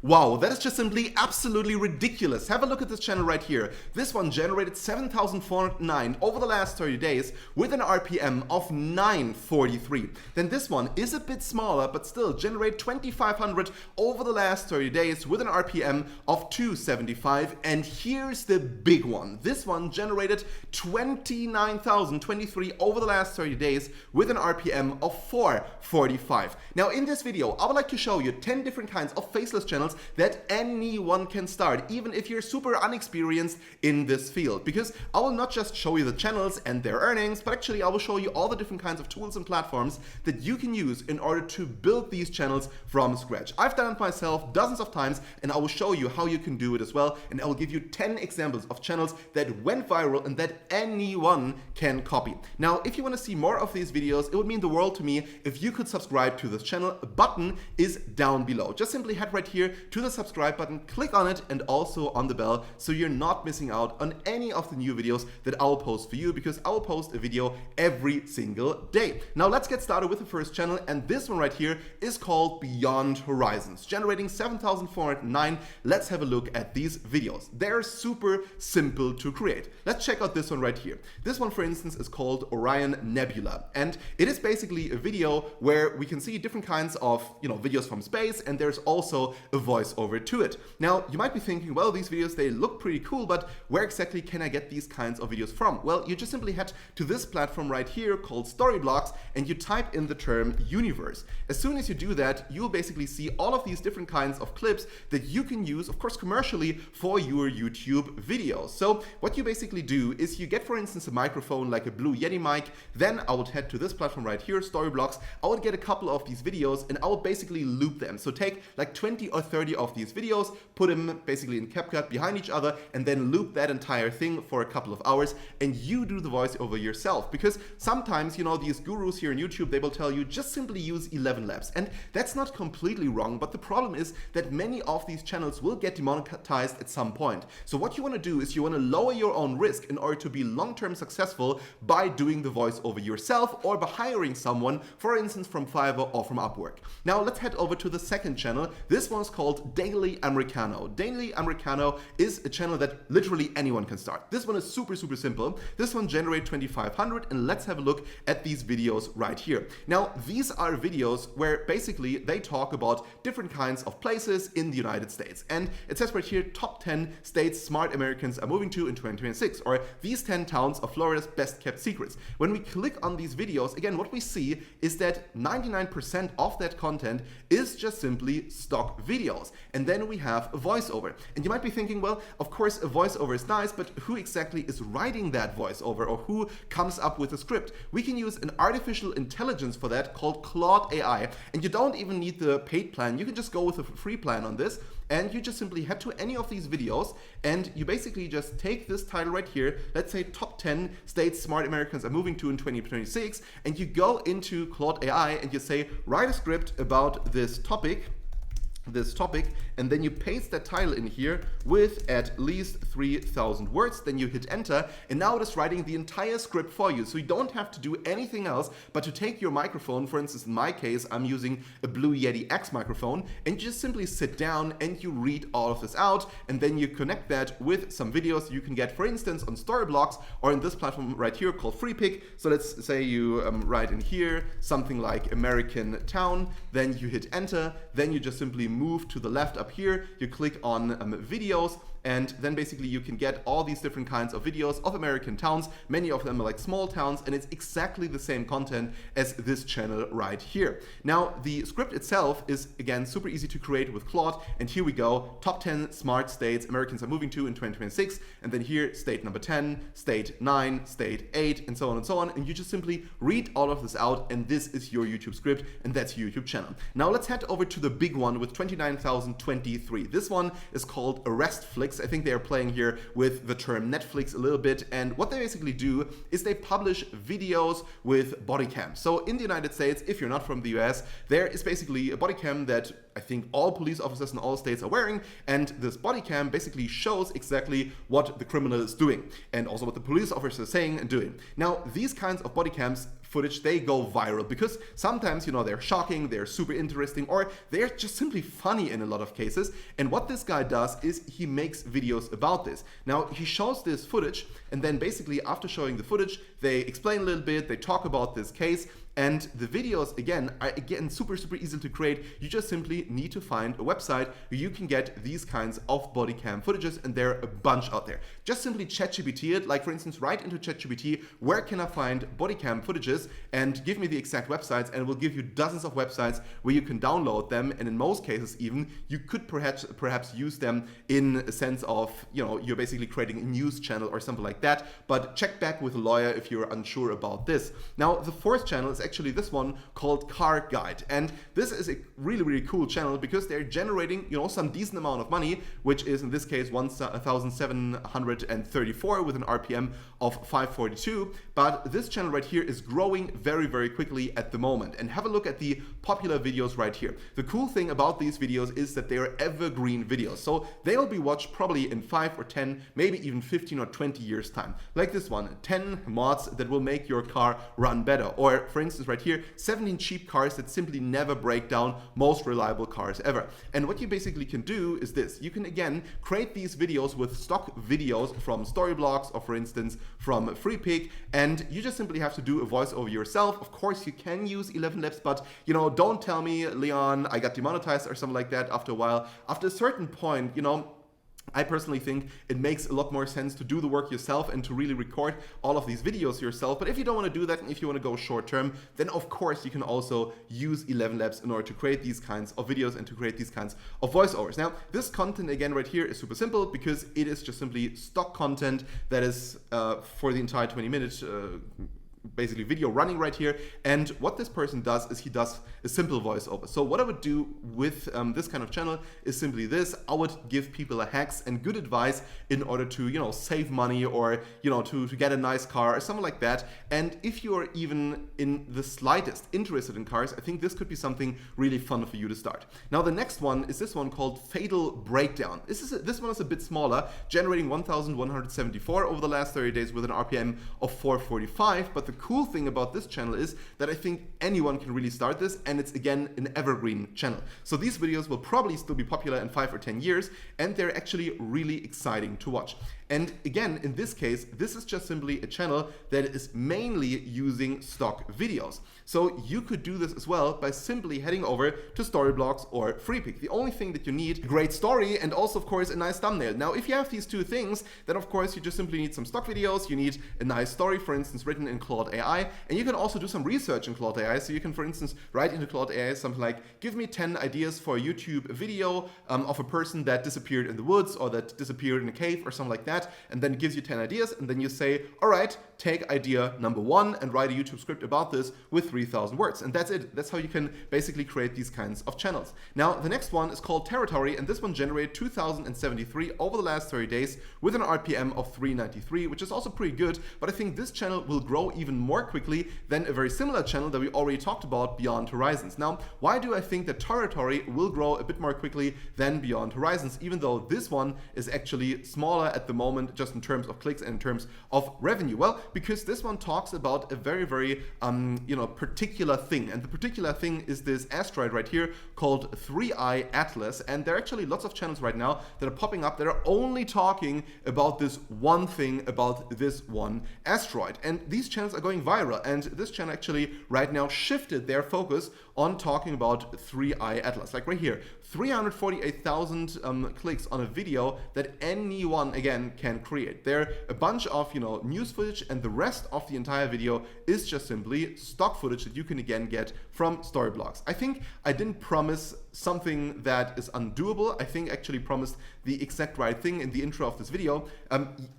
Wow, that is just simply absolutely ridiculous. Have a look at this channel right here. This one generated 7,409 over the last 30 days with an RPM of 943. Then this one is a bit smaller, but still generate 2,500 over the last 30 days with an RPM of 275. And here's the big one. This one generated 29,023 over the last 30 days with an RPM of 445. Now in this video, I would like to show you 10 different kinds of faceless channels that anyone can start, even if you're super unexperienced in this field. Because I will not just show you the channels and their earnings, but actually I will show you all the different kinds of tools and platforms that you can use in order to build these channels from scratch. I've done it myself dozens of times, and I will show you how you can do it as well. And I will give you 10 examples of channels that went viral and that anyone can copy. Now, if you want to see more of these videos, it would mean the world to me if you could subscribe to this channel. A button is down below. Just simply head right here to the subscribe button, click on it, and also on the bell so you're not missing out on any of the new videos that I'll post for you, because I will post a video every single day. Now let's get started with the first channel, and this one right here is called Beyond Horizons, generating 7,409. Let's have a look at these videos. They're super simple to create. Let's check out this one right here. This one, for instance, is called Orion Nebula, and it is basically a video where we can see different kinds of videos from space, and there's also a voiceover to it. Now, you might be thinking, well, these videos, they look pretty cool, but where exactly can I get these kinds of videos from? Well, you just simply head to this platform right here called Storyblocks, and you type in the term universe. As soon as you do that, you'll basically see all of these different kinds of clips that you can use, of course, commercially for your YouTube videos. So what you basically do is you get, for instance, a microphone like a Blue Yeti mic. Then I would head to this platform right here, Storyblocks. I would get a couple of these videos and I would basically loop them. So take like 20 or 30 of these videos, put them basically in CapCut behind each other, and then loop that entire thing for a couple of hours, and you do the voiceover yourself. Because sometimes, these gurus here on YouTube, they will tell you just simply use 11 laps, and that's not completely wrong, but the problem is that many of these channels will get demonetized at some point. So what you want to do is you want to lower your own risk in order to be long-term successful by doing the voiceover yourself, or by hiring someone, for instance, from Fiverr or from Upwork. Now let's head over to the second channel. This one's called Daily Americano. Daily Americano is a channel that literally anyone can start. This one is super simple. This one generates 2,500, and let's have a look at these videos right here. Now, these are videos where basically they talk about different kinds of places in the United States. And it says right here, top 10 states smart Americans are moving to in 2026, or these 10 towns of Florida's best kept secrets. When we click on these videos, again, what we see is that 99% of that content is just simply stock videos. And then we have a voiceover. And you might be thinking, well, of course, a voiceover is nice, but who exactly is writing that voiceover, or who comes up with a script? We can use an artificial intelligence for that called Claude AI. And you don't even need the paid plan. You can just go with a free plan on this. And you just simply head to any of these videos, and you basically just take this title right here, let's say top 10 states smart Americans are moving to in 2026, and you go into Claude AI and you say, write a script about this topic, and then you paste that title in here with at least 3,000 words. Then you hit enter, and now it is writing the entire script for you. So you don't have to do anything else but to take your microphone. For instance, in my case, I'm using a Blue Yeti X microphone, and you just simply sit down and you read all of this out, and then you connect that with some videos you can get, for instance, on Storyblocks, or in this platform right here called FreePick. So let's say you write in here something like American town, then you hit enter, then you just simply move to the left up here, you click on videos, and then basically you can get all these different kinds of videos of American towns. Many of them are like small towns, and it's exactly the same content as this channel right here. Now, the script itself is, again, super easy to create with Claude, and here we go, top 10 smart states Americans are moving to in 2026, and then here, state number 10, state 9, state 8, and so on, and you just simply read all of this out, and this is your YouTube script, and that's your YouTube channel. Now let's head over to the big one with 29,023. This one is called Arrestflix. I think they are playing here with the term Netflix a little bit, and what they basically do is they publish videos with body cam. So in the United States, if you're not from the US, there is basically a body cam that I think all police officers in all states are wearing, and this body cam basically shows exactly what the criminal is doing and also what the police officer is saying and doing. Now, these kinds of body cams footage, they go viral because sometimes, you know, they're shocking, they're super interesting, or they're just simply funny in a lot of cases. And what this guy does is he makes videos about this. Now, he shows this footage, and then basically after showing the footage, they explain a little bit, they talk about this case, and the videos, again, are super easy to create. You just simply need to find a website where you can get these kinds of body cam footages, and there are a bunch out there. Just simply ChatGPT it, like for instance, write into ChatGPT, where can I find body cam footages, and give me the exact websites, and it will give you dozens of websites where you can download them, and in most cases even, you could perhaps use them in a sense of, you know, you're basically creating a news channel or something like that, but check back with a lawyer if you're unsure about this. Now, the fourth channel is actually this one called Car Guide, and this is a really cool channel because they're generating, you know, some decent amount of money, which is in this case 1,734 with an RPM of 542. But this channel right here is growing very quickly at the moment. And have a look at the popular videos right here. The cool thing about these videos is that they are evergreen videos, so they'll be watched probably in 5 or 10, maybe even 15 or 20 years time. Like this one, 10 mods that will make your car run better, or for instance right here, 17 cheap cars that simply never break down, most reliable cars ever. And what you basically can do is this: you can again create these videos with stock videos from Storyblocks or for instance from FreePic, and you just simply have to do a voiceover yourself. Of course you can use 11 Labs, but you know, don't tell me, Leon, I got demonetized or something like that after a while. After a certain point, you know, I personally think it makes a lot more sense to do the work yourself and to really record all of these videos yourself. But if you don't want to do that, and if you want to go short term, then of course you can also use 11 Labs in order to create these kinds of videos and to create these kinds of voiceovers. Now, this content again right here is super simple because it is just simply stock content that is for the entire 20 minutes basically video running right here. And what this person does is he does a simple voiceover. So what I would do with this kind of channel is simply this: I would give people hacks and good advice in order to, you know, save money, or, you know, to get a nice car or something like that. And if you are even in the slightest interested in cars, I think this could be something really fun for you to start. Now, the next one is this one called Fatal Breakdown. This one is a bit smaller, generating 1,174 over the last 30 days with an RPM of 445. But the cool thing about this channel is that I think anyone can really start this, and it's again an evergreen channel. So these videos will probably still be popular in 5 or 10 years, and they're actually really exciting to watch. And again, in this case, this is just simply a channel that is mainly using stock videos. So you could do this as well by simply heading over to Storyblocks or FreePic. The only thing that you need, a great story, and also of course a nice thumbnail. Now, if you have these two things, then of course you just simply need some stock videos, you need a nice story, for instance, written in Claude AI, and you can also do some research in Claude AI. So you can, for instance, write into Claude AI something like, give me 10 ideas for a YouTube video of a person that disappeared in the woods or that disappeared in a cave or something like that. And then it gives you 10 ideas, and then you say, all right, take idea number 1 and write a YouTube script about this with 3,000 words. And that's it. That's how you can basically create these kinds of channels. Now, the next one is called Territory, and this one generated 2,073 over the last 30 days with an RPM of 393, which is also pretty good. But I think this channel will grow even more quickly than a very similar channel that we already talked about, Beyond Horizons. Now, why do I think that Territory will grow a bit more quickly than Beyond Horizons, even though this one is actually smaller at the moment, just in terms of clicks and in terms of revenue? Well, because this one talks about a very particular thing, and the particular thing is this asteroid right here called 3i Atlas. And there are actually lots of channels right now that are popping up that are only talking about this one thing, about this one asteroid, and these channels are going viral. And this channel actually right now shifted their focus on talking about 3i Atlas, like right here, 348,000 clicks on a video that anyone again can create. There are a bunch of news footage, and the rest of the entire video is just simply stock footage that you can again get from Storyblocks. I think I didn't promise something that is undoable. I think I actually promised the exact right thing in the intro of this video.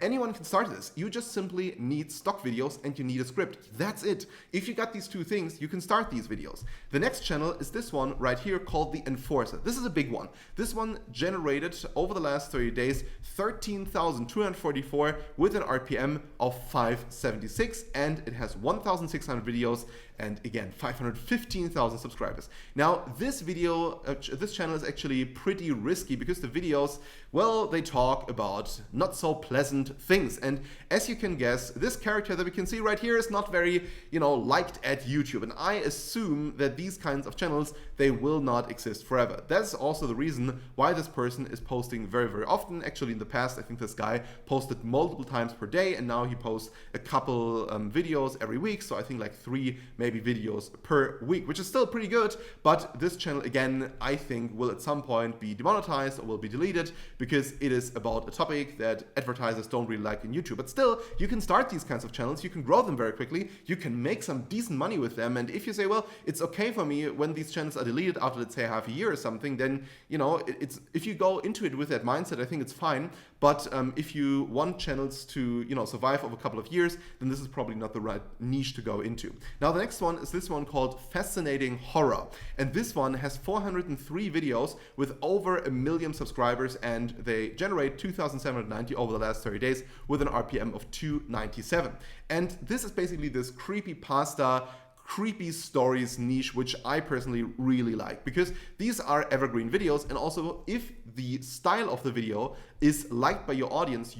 Anyone can start this. You just simply need stock videos and you need a script. That's it. If you got these two things, you can start these videos. The next channel is this one right here called The Enforcer. This is a big one. This one generated over the last 30 days 13,244 with an RPM of 576, and it has 1,600 videos and again 515,000 subscribers. Now this channel is actually pretty risky because the videos, well, they talk about not so pleasant things, and as you can guess, this character that we can see right here is not very, liked at YouTube, and I assume that these kinds of channels, they will not exist forever. That's also the reason why this person is posting very, very often. Actually, in the past, I think this guy posted multiple times per day, and now he posts a couple videos every week, so I think like 3 maybe videos per week, which is still pretty good. But this channel, again, I think will at some point be demonetized or will be deleted because it is about a topic that advertisers don't really like in YouTube. But still, you can start these kinds of channels, you can grow them very quickly, you can make some decent money with them, and if you say, well, it's okay for me when these channels are deleted after, let's say, half a year or something, then, if you go into it with that mindset, I think it's fine. But if you want channels to, survive over a couple of years, then this is probably not the right niche to go into. Now, the next one is this one called Fascinating Horror. And this one has 403 videos with over 1 million subscribers, and they generate 2,790 over the last 30 days with an RPM of 297. And this is basically this creepypasta, creepy stories niche, which I personally really like, because these are evergreen videos, and also if the style of the video is liked by your audience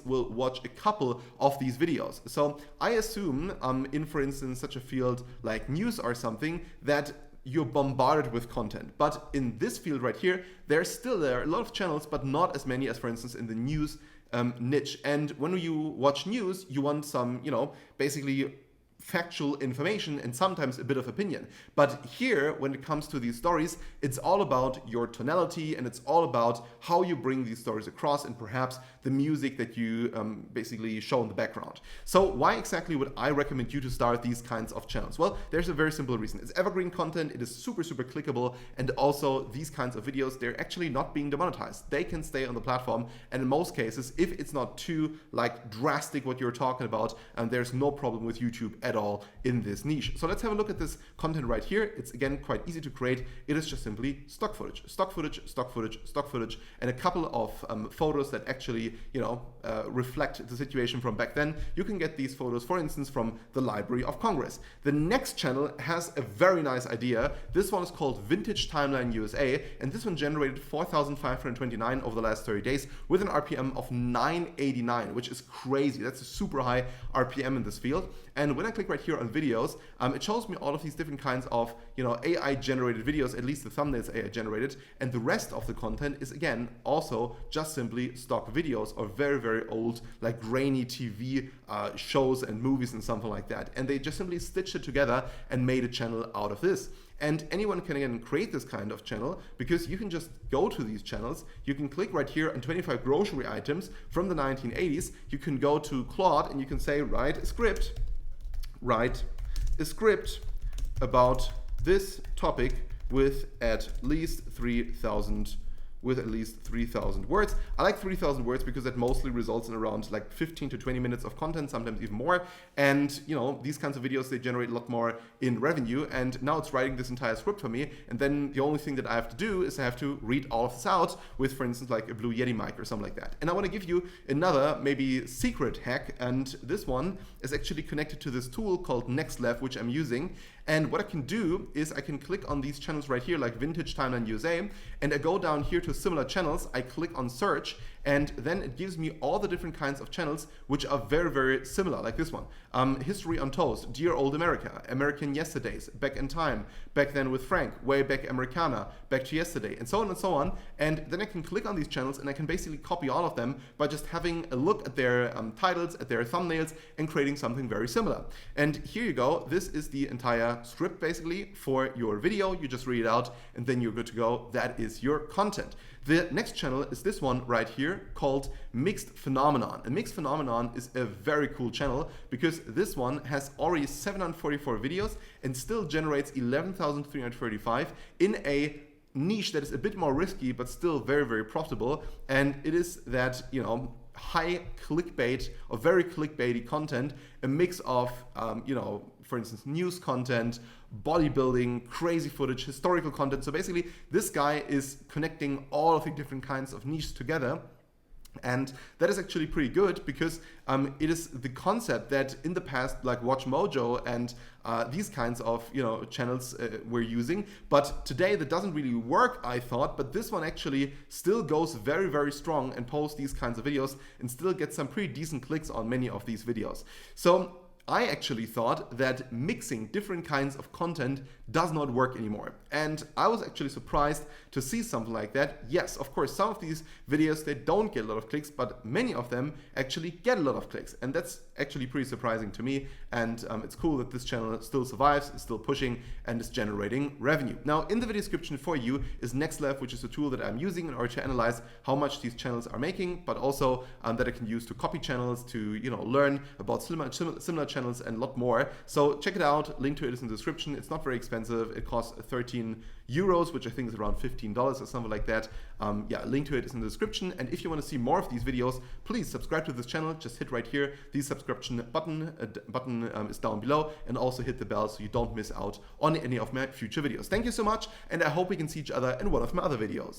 will watch a couple of these videos. So I assume in, for instance, such a field like news or something, that you're bombarded with content. But in this field right here, there are a lot of channels, but not as many as, for instance, in the news niche. And when you watch news, you want some, basically factual information and sometimes a bit of opinion. But here, when it comes to these stories, it's all about your tonality, and it's all about how you bring these stories across, and perhaps the music that you basically show in the background. So why exactly would I recommend you to start these kinds of channels? Well, there's a very simple reason. It's evergreen content, it is super, super clickable, and also these kinds of videos, they're actually not being demonetized. They can stay on the platform, and in most cases, if it's not too drastic what you're talking about, there's no problem with YouTube at all in this niche. So let's have a look at this content right here. It's again quite easy to create. It is just simply stock footage, and a couple of photos that actually reflect the situation from back then. You can get these photos, for instance, from the Library of Congress. The next channel has a very nice idea. This one is called Vintage Timeline USA, and this one generated 4,529 over the last 30 days with an RPM of 989, which is crazy. That's a super high RPM in this field. And when I click right here on videos, it shows me all of these different kinds of AI generated videos, at least the thumbnails AI generated, and the rest of the content is again also just simply stock videos or very, very old grainy TV shows and movies and something like that. And they just simply stitched it together and made a channel out of this. And anyone can again create this kind of channel, because you can just go to these channels, you can click right here on 25 grocery items from the 1980s, you can go to Claude and you can say write a script about this topic with at least 3,000 words. I like 3,000 words because that mostly results in around 15 to 20 minutes of content, sometimes even more. And these kinds of videos, they generate a lot more in revenue. And now it's writing this entire script for me. And then the only thing that I have to do is I have to read all of this out with, for instance, a Blue Yeti mic or something like that. And I want to give you another maybe secret hack. And this one is actually connected to this tool called NextLev, which I'm using. And what I can do is I can click on these channels right here, like Vintage Timeline USA, and I go down here to similar channels, I click on search, and then it gives me all the different kinds of channels which are very, very similar, like this one. History on Toast, Dear Old America, American Yesterdays, Back in Time, Back Then with Frank, Way Back Americana, Back to Yesterday, and so on and so on. And then I can click on these channels and I can basically copy all of them by just having a look at their titles, at their thumbnails, and creating something very similar. And here you go. This is the entire script basically for your video. You just read it out and then you're good to go. That is your content. The next channel is this one right here called Mixed Phenomenon. And Mixed Phenomenon is a very cool channel because this one has already 744 videos and still generates 11,335 in a niche that is a bit more risky but still very, very profitable. And it is that, high clickbait or very clickbaity content, a mix of, for instance, news content bodybuilding, crazy footage, historical content. So basically, this guy is connecting all of the different kinds of niches together. And that is actually pretty good because it is the concept that in the past, like Watch Mojo and these kinds of channels we're using, but today that doesn't really work, I thought. But this one actually still goes very, very strong and posts these kinds of videos and still gets some pretty decent clicks on many of these videos. So I actually thought that mixing different kinds of content does not work anymore. And I was actually surprised to see something like that. Yes, of course, some of these videos, they don't get a lot of clicks, but many of them actually get a lot of clicks. And that's actually pretty surprising to me. And it's cool that this channel still survives, is still pushing, and is generating revenue. Now, in the video description for you is NextLev, which is a tool that I'm using in order to analyze how much these channels are making, but also that I can use to copy channels, to learn about similar channels and a lot more. So check it out. Link to it is in the description. It's not very expensive. It costs 13 euros, which I think is around $15 or something like that. Yeah, link to it is in the description. And if you want to see more of these videos, please subscribe to this channel. Just hit right here. The subscription button is down below, and also hit the bell so you don't miss out on any of my future videos. Thank you so much, and I hope we can see each other in one of my other videos.